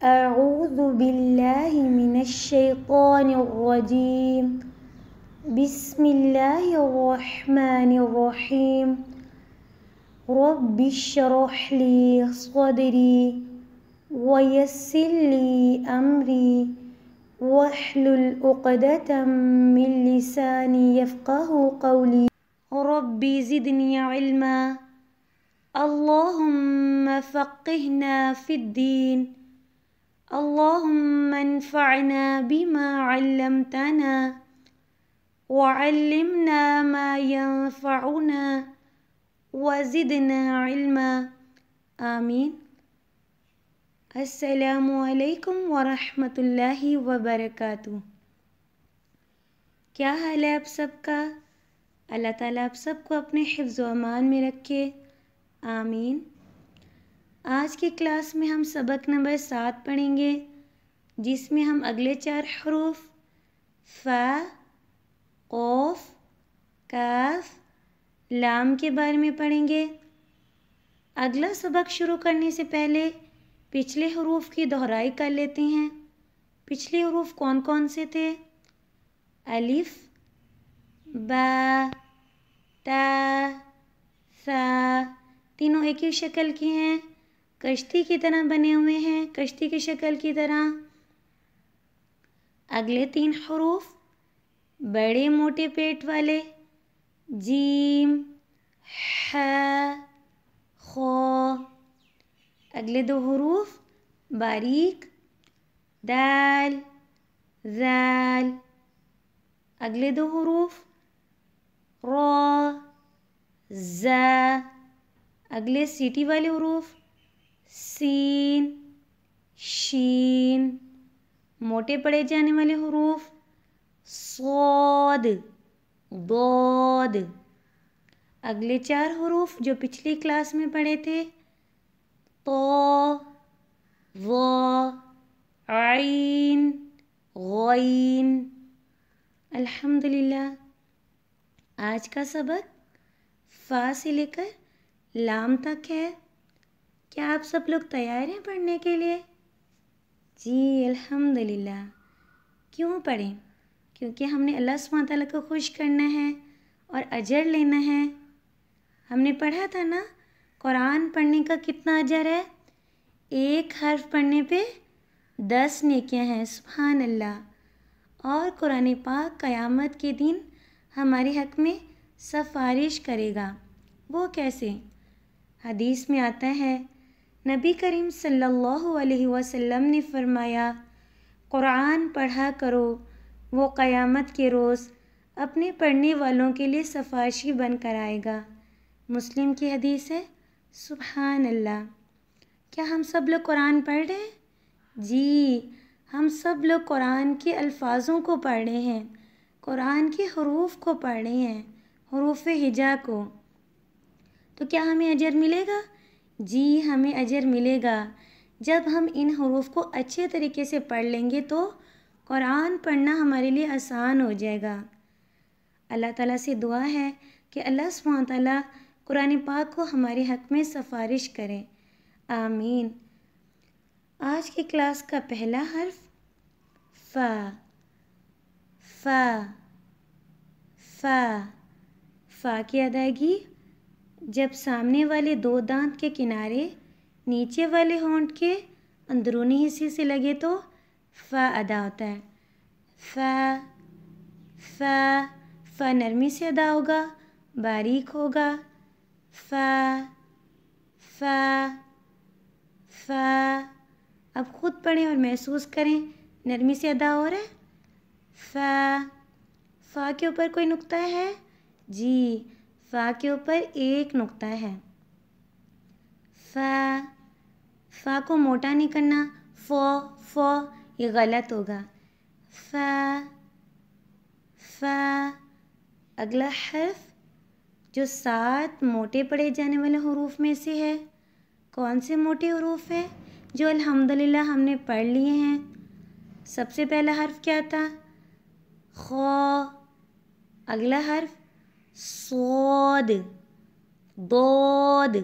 أعوذ بالله من الشيطان الرجيم بسم الله الرحمن الرحيم رب اشرح لي صدري ويسر لي أمري واحلل عقدة من لساني يفقه قولي رب زدني علما اللهم فقهنا في الدين اللهم انفعنا بما علمتنا وعلمنا ما ينفعنا وزدنا علما آمین۔ السلام علیکم ورحمۃ اللہ وبرکاتہ۔ کیا حال ہے آپ سب کا؟ اللہ تعالیٰ آپ سب کو اپنے حفظ و امان میں رکھے، آمین۔ آج کی کلاس میں ہم سبق نمبر 7 پڑھیں گے، جس میں ہم اگلے 4 حروف فا، قوف، کاف، لام کے بارے میں پڑھیں گے۔ اگلا سبق شروع کرنے سے پہلے پچھلے حروف کی دہرائی کر لیتے ہیں۔ پچھلے حروف کون کون سے تھے؟ الف، با، تا، ثا، تینوں ایک ہی شکل کے ہیں، کشتی کی طرح بنے ہوئے ہیں، کشتی کی شکل کی طرح۔ اگلے 3 حروف بڑے موٹے پیٹ والے، جیم، ح، خ۔ اگلے 2 حروف باریک، دال، ذال۔ اگلے 2 حروف را، زا۔ اگلے سیٹی والے حروف سین، شین۔ موٹے پڑھے جانے والے حروف صاد، ضاد۔ اگلے 4 حروف جو پچھلی کلاس میں پڑھے تھے طا، ظا، عین، غین۔ الحمدللہ۔ آج کا سبق فا سے لے کر لام تک ہے۔ کیا آپ سب لوگ تیار ہیں پڑھنے کے لیے؟ جی الحمدللہ۔ کیوں پڑھیں؟ کیونکہ ہم نے اللہ سبحانہ تعالیٰ کو خوش کرنا ہے اور اجر لینا ہے۔ ہم نے پڑھا تھا نا قرآن پڑھنے کا کتنا اجر ہے؟ 1 حرف پڑھنے پہ 10 نیکیاں ہیں، سبحان اللہ۔ اور قرآن پاک قیامت کے دن ہمارے حق میں سفارش کرے گا۔ وہ کیسے؟ حدیث میں آتا ہے نبی کریم صلی اللہ علیہ وسلم نے فرمایا قرآن پڑھا کرو، وہ قیامت کے روز اپنے پڑھنے والوں کے لیے سفارشی بن کر آئے گا۔ مسلم کی حدیث ہے، سبحان اللہ۔ کیا ہم سب لوگ قرآن پڑھ رہے ہیں؟ جی ہم سب لوگ قرآن کے الفاظوں کو پڑھ رہے ہیں، قرآن کے حروف کو پڑھ رہے ہیں، حروف ہجا کو۔ تو کیا ہمیں اجر ملے گا؟ جی ہمیں اجر ملے گا۔ جب ہم ان حروف کو اچھے طریقے سے پڑھ لیں گے تو قرآن پڑھنا ہمارے لیے آسان ہو جائے گا۔ اللہ تعالیٰ سے دعا ہے کہ اللہ سبحانہ تعالیٰ قرآن پاک کو ہمارے حق میں سفارش کرے، آمین۔ آج کی کلاس کا پہلا حرف فا، فا، فا۔ فا کی ادائیگی جب سامنے والے 2 دانت کے کنارے نیچے والے ہونٹ کے اندرونی حصے سے لگے تو فا ادا ہوتا ہے۔ فا، فا۔ فا نرمی سے ادا ہوگا، باریک ہوگا۔ فا، فا، فا۔ اب خود پڑھیں اور محسوس کریں نرمی سے ادا ہو رہا ہے۔ فا۔ فا کے اوپر کوئی نقطہ ہے؟ جی فا کے اوپر 1 نقطہ ہے۔ فا۔ فا کو موٹا نہیں کرنا، فو، فو، یہ غلط ہوگا۔ فا، فا۔ اگلا حرف جو 7 موٹے پڑھے جانے والے حروف میں سے ہے، کون سے موٹے حروف ہیں جو الحمدللہ ہم نے پڑھ لیے ہیں؟ سب سے پہلا حرف کیا تھا؟ خا۔ اگلا حرف صاد، ضاد،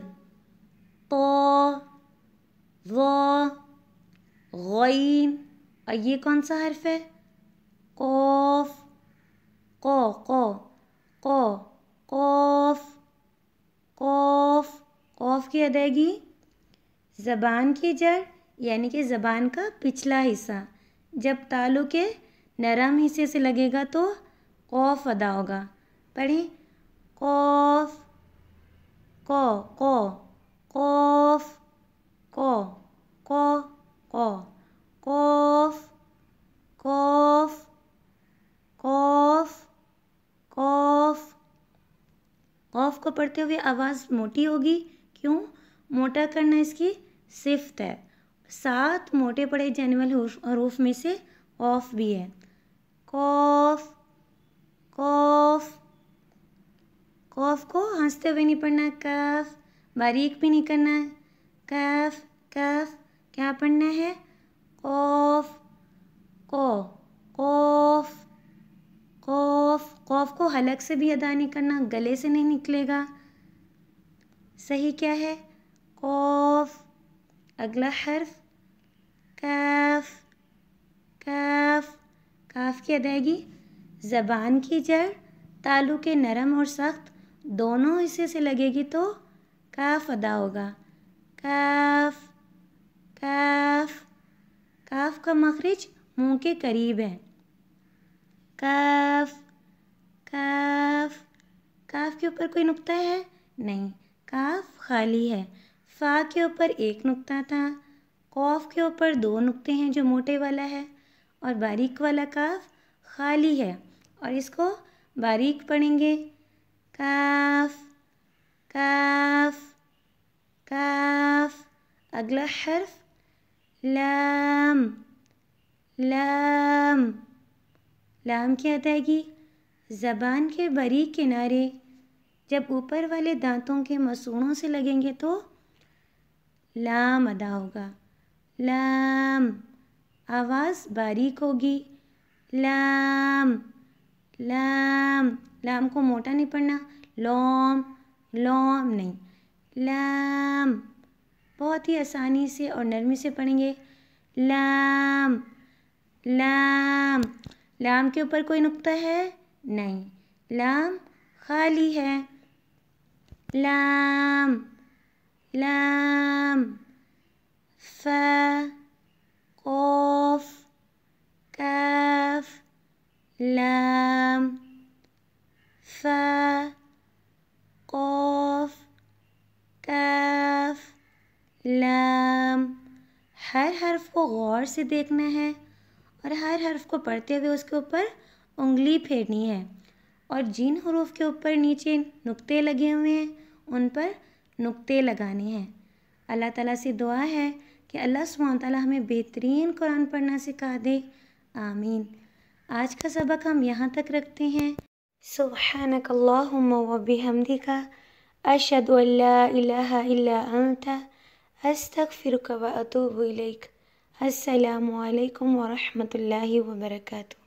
طا، ظا۔ غین. اور یہ کون سا حرف ہے؟ قوف. قو قو قو قوف قوف. قوف کی ادائیگی زبان کی جڑ یعنی کہ زبان کا پچھلا حصہ جب تالو کے نرم حصے سے لگے گا تو قوف ادا ہوگا. پڑھیں. قوف کو کو قوف کو کو کو قوف قوف قوف قوف. قوف کو پڑھتے ہوئے آواز موٹی ہوگی. کیوں؟ موٹا کرنا اس کی صفت ہے. 7 موٹے پڑھے جانے والے حروف میں سے قوف بھی ہے. قوف قوف. قوف کو ہنستے ہوئے نہیں پڑھنا. کاف باریک بھی نہیں کرنا ہے. کاف کاف کیا پڑھنا ہے؟ قوف کو قوف قوف. قوف کو حلق سے بھی ادا نہیں کرنا، گلے سے نہیں نکلے گا. صحیح کیا ہے؟ قوف. اگلا حرف کاف. کاف. کاف کی ادائیگی زبان کی جڑ تالو کے نرم اور سخت دونوں حصے سے لگے گی تو کاف ادا ہوگا. کاف کاف. کاف کا مخرج منہ کے قریب ہے. کاف کاف. کاف کے اوپر کوئی نقطہ ہے؟ نہیں، کاف خالی ہے. فا کے اوپر 1 نقطہ تھا. قوف کے اوپر 2 نقطے ہیں جو موٹے والا ہے اور باریک والا کاف خالی ہے اور اس کو باریک پڑھیں گے. کاف کاف کاف. اگلا حرف لام. لام. لام کی ادائیگی زبان کے باریک کنارے جب اوپر والے دانتوں کے مسوڑوں سے لگیں گے تو لام ادا ہوگا. لام. آواز باریک ہوگی. لام لام. لام کو موٹا نہیں پڑھنا. لوم لوم نہیں. لام. بہت ہی آسانی سے اور نرمی سے پڑھیں گے. لام لام. لام کے اوپر کوئی نقطہ ہے؟ نہیں، لام خالی ہے. لام لام. فا قوف کاف لام. فا قوف کاف لام. ہر حرف کو غور سے دیکھنا ہے اور ہر حرف کو پڑھتے ہوئے اس کے اوپر انگلی پھیرنی ہے اور جن حروف کے اوپر نیچے نقطے لگے ہوئے ہیں ان پر نقطے لگانے ہیں. اللہ تعالیٰ سے دعا ہے کہ اللہ سبحانہ تعالیٰ ہمیں بہترین قرآن پڑھنا سکھا دے. آمین. آج کا سبق ہم یہاں تک رکھتے ہیں. سبحانک اللہم و بحمدک اشہد ان لا الہ الا انت استغفرک و اتوب الیک. السلام علیکم ورحمۃ اللہ وبرکاتہ.